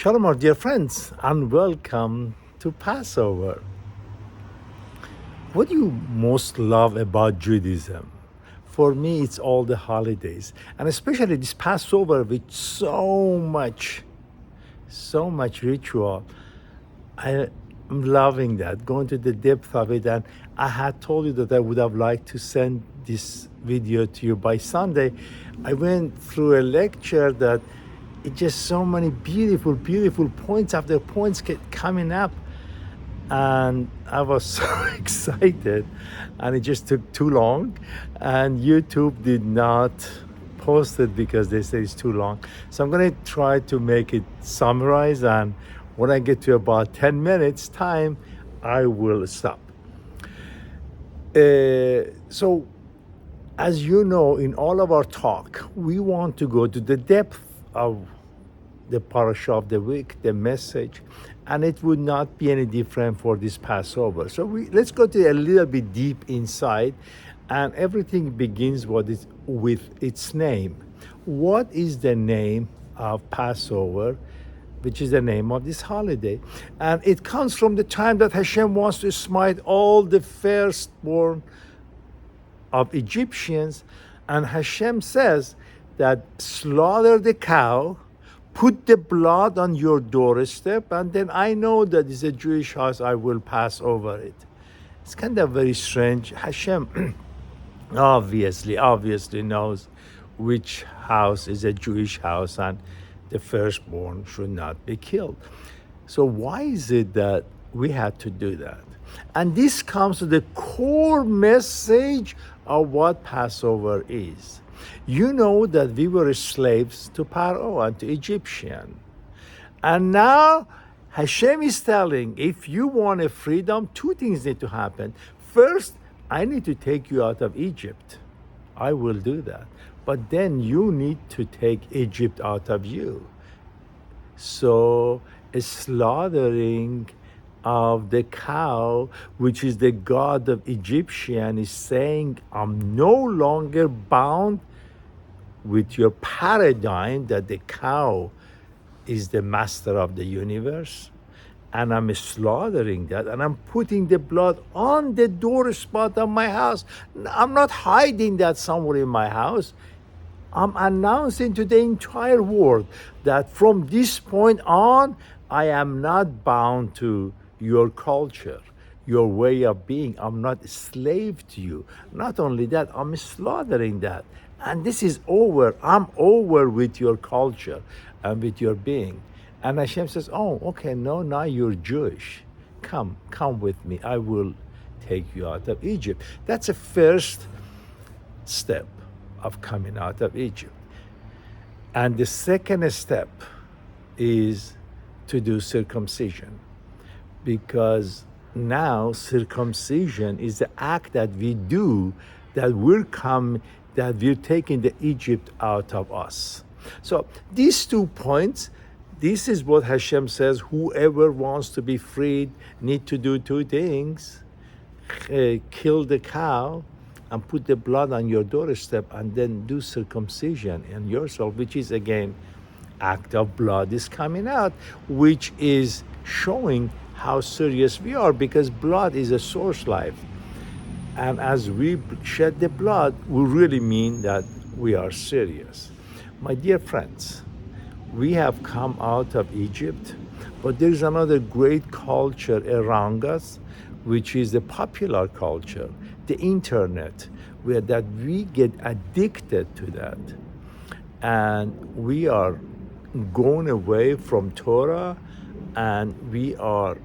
Shalom, our dear friends, and welcome to Passover. What do you most love about Judaism? For me, it's all the holidays, and especially this Passover with so much ritual. I'm loving that, going to the depth of it. And I had told you that I would have liked to send this video to you by Sunday. I went through a lecture that it just so many beautiful points after points kept coming up. And I was so excited, and it just took too long. And YouTube did not post it because they say it's too long. So I'm going to try to make it summarize, and when I get to about 10 minutes time, I will stop. So as you know, in all of our talk, we want to go to the depth of the parasha of the week, the message, and it would not be any different for this Passover. So let's go to a little bit deep inside, and everything begins with its name. What is the name of Passover, which is the name of this holiday? And it comes from the time that Hashem wants to smite all the firstborn of Egyptians, and Hashem says that slaughter the cow, put the blood on your doorstep, and then I know that it's a Jewish house, I will pass over it. It's kind of very strange. Hashem obviously knows which house is a Jewish house, and the firstborn should not be killed. So why is it that we had to do that? And this comes to the core message of what Passover is. You know that we were slaves to Paro and to Egyptian. And now Hashem is telling, if you want a freedom, two things need to happen. First, I need to take you out of Egypt. I will do that. But then you need to take Egypt out of you. So a slaughtering of the cow, which is the god of Egyptian, is saying, I'm no longer bound with your paradigm that the cow is the master of the universe, and I'm slaughtering that, and I'm putting the blood on the door spot of my house. I'm not hiding that somewhere in my house. I'm announcing to the entire world that from this point on, I am not bound to your culture, your way of being. I'm not a slave to you. Not only that, I'm slaughtering that. And this is over. I'm over with your culture and with your being. And Hashem says, oh, okay, no, now you're Jewish. Come with me. I will take you out of Egypt. That's a first step of coming out of Egypt. And the second step is to do circumcision. Because now circumcision is the act that we do, that we're taking the Egypt out of us. So these 2 points, this is what Hashem says, whoever wants to be freed need to do 2 things. Kill the cow and put the blood on your doorstep, and then do circumcision in yourself, which is again, act of blood is coming out, which is showing how serious we are, because blood is a source life. And as we shed the blood, we really mean that we are serious. My dear friends, we have come out of Egypt, but there's another great culture around us, which is the popular culture, the internet, where that we get addicted to that. And we are going away from Torah, and we are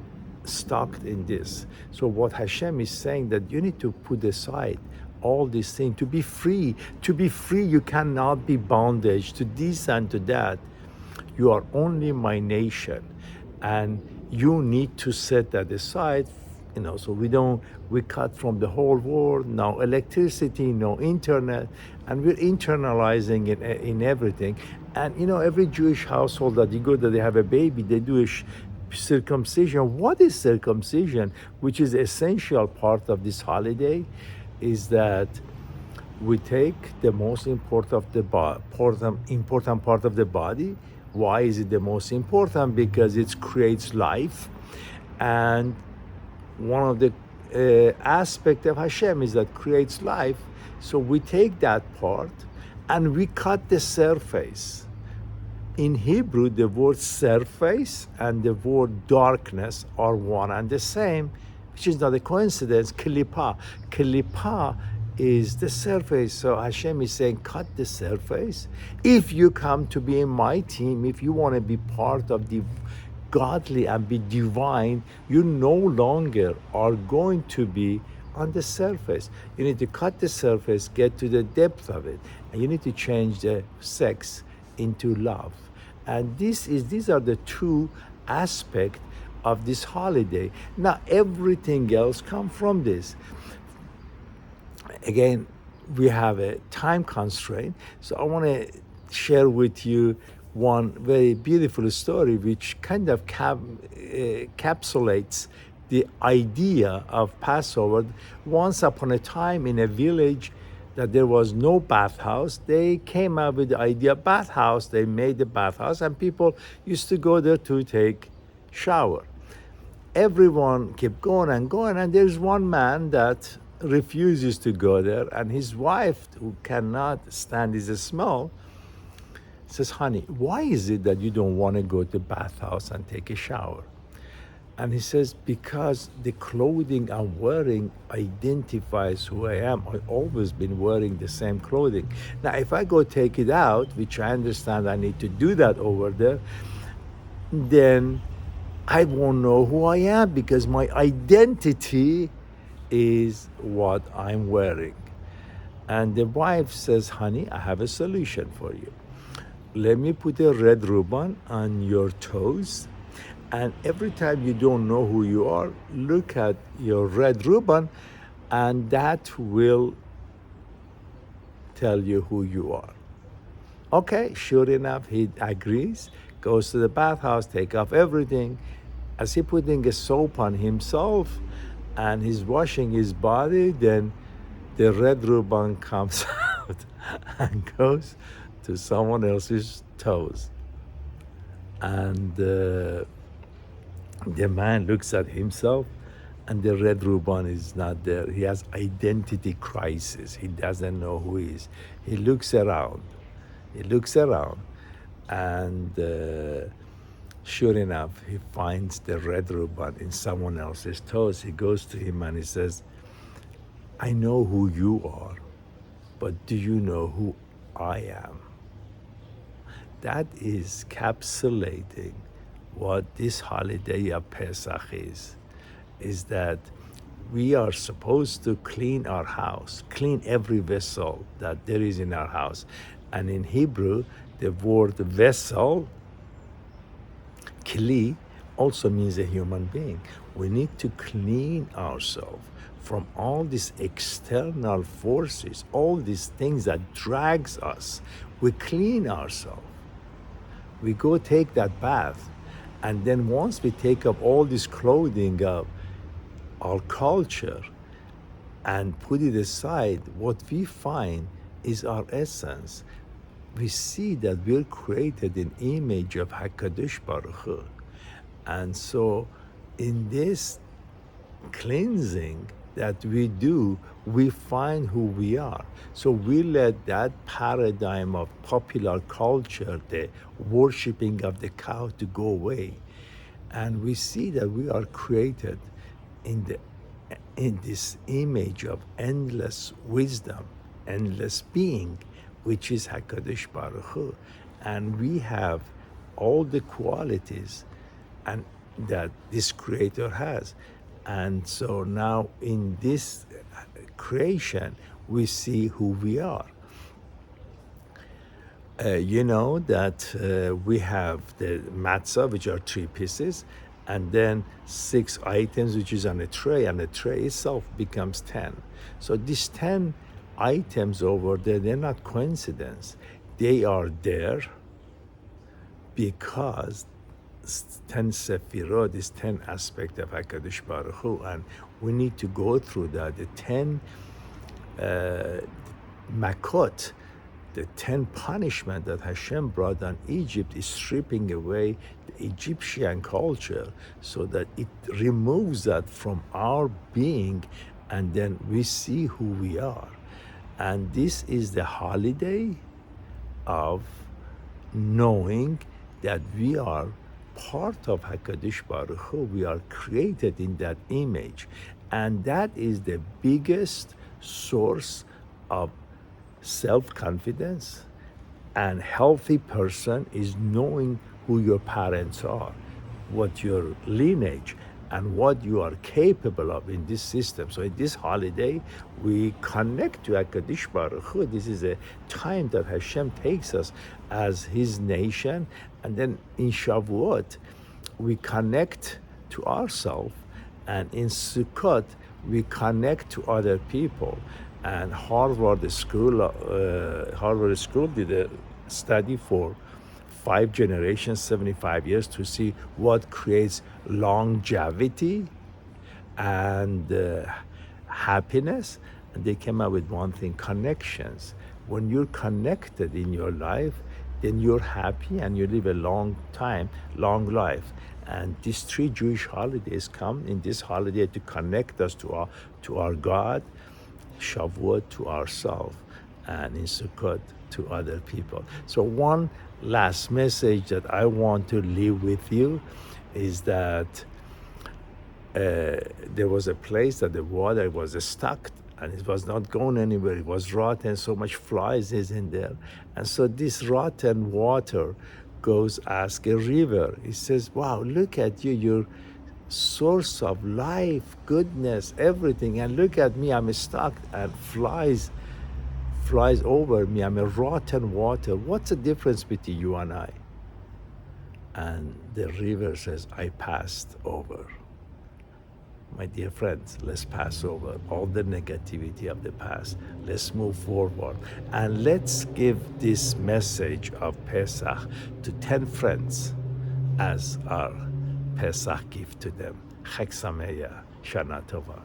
stuck in this. So what Hashem is saying, that you need to put aside all these things to be free. To be free, you cannot be bondage to this and to that. You are only my nation, and you need to set that aside. So we cut from the whole world, no electricity, no internet, and we're internalizing it in everything. And every Jewish household that you go, that they have a baby, they do a circumcision. What is circumcision? Which is essential part of this holiday, is that we take the most important part of the body, Why is it the most important? Because it creates life, and one of the aspect of Hashem is that creates life. So we take that part and we cut the surface. In Hebrew, the word surface and the word darkness are one and the same, which is not a coincidence. Klipa. Klipa is the surface. So Hashem is saying, cut the surface. If you come to be in my team, if you want to be part of the godly and be divine, you no longer are going to be on the surface. You need to cut the surface, get to the depth of it, and you need to change the sex into love. And these are the two aspects of this holiday. Now everything else comes from this. Again, we have a time constraint, so I want to share with you one very beautiful story which kind of encapsulates the idea of Passover. Once upon a time in a village that there was no bathhouse, they came up with the idea of bathhouse. They made the bathhouse and people used to go there to take shower. Everyone kept going, and there's one man that refuses to go there, and his wife, who cannot stand his smell, says, honey, why is it that you don't want to go to the bathhouse and take a shower? And he says, because the clothing I'm wearing identifies who I am. I've always been wearing the same clothing. Now, if I go take it out, which I understand I need to do that over there, then I won't know who I am, because my identity is what I'm wearing. And the wife says, honey, I have a solution for you. Let me put a red ribbon on your toes, and every time you don't know who you are, look at your red ribbon, and that will tell you who you are. Okay, sure enough, he agrees, goes to the bathhouse, take off everything. As he putting a soap on himself and he's washing his body, then the red ribbon comes out and goes to someone else's toes. And the man looks at himself and the red ribbon is not there. He has identity crisis. He doesn't know who he is. He looks around. And sure enough, he finds the red ribbon in someone else's toes. He goes to him and he says, I know who you are, but do you know who I am? That is encapsulating what this holiday of Pesach is that we are supposed to clean our house, clean every vessel that there is in our house. And in Hebrew, the word vessel, kli, also means a human being. We need to clean ourselves from all these external forces, all these things that drags us. We clean ourselves. We go take that bath. And then once we take up all this clothing of our culture and put it aside, what we find is our essence. We see that we're created in image of HaKadosh Baruch Hu. And so in this cleansing that we do, we find who we are. So we let that paradigm of popular culture, the worshiping of the cow, to go away. And we see that we are created in this image of endless wisdom, endless being, which is HaKadosh Baruch Hu. And we have all the qualities and that this Creator has. And so now in this creation, we see who we are. You know that we have the matzah, which are 3 pieces, and then 6 items, which is on a tray, and the tray itself becomes 10. So these 10 items over there, they're not coincidence. They are there because 10 Sefirot is 10 aspects of HaKadosh Baruch Hu, and we need to go through that. The 10 Makot the 10 punishment that Hashem brought on Egypt is stripping away the Egyptian culture so that it removes that from our being, and then we see who we are. And this is the holiday of knowing that we are part of HaKadosh Baruch Hu. We are created in that image. And that is the biggest source of self-confidence. And healthy person is knowing who your parents are, what your lineage, and what you are capable of in this system. So in this holiday, we connect to HaKadosh Baruch Hu. This is a time that Hashem takes us as His nation. And then in Shavuot, we connect to ourselves. And in Sukkot, we connect to other people. And Harvard School did a study for 5 generations, 75 years, to see what creates longevity and happiness. And they came up with one thing: connections. When you're connected in your life, then you're happy and you live a long time, long life. And these 3 Jewish holidays come in this holiday to connect us to our God, Shavuot to ourselves, and in Sukkot to other people. So one last message that I want to leave with you is that there was a place that the water was stuck and it was not going anywhere. It was rotten, so much flies is in there. And so this rotten water goes ask a river. It says, wow, look at you, you're source of life, goodness, everything. And look at me, I'm stuck and flies over me. I'm a rotten water. What's the difference between you and I? And the river says, I passed over. My dear friends, let's pass over all the negativity of the past. Let's move forward. And let's give this message of Pesach to 10 friends as our Pesach gift to them. Chag Sameach, Shana Tova.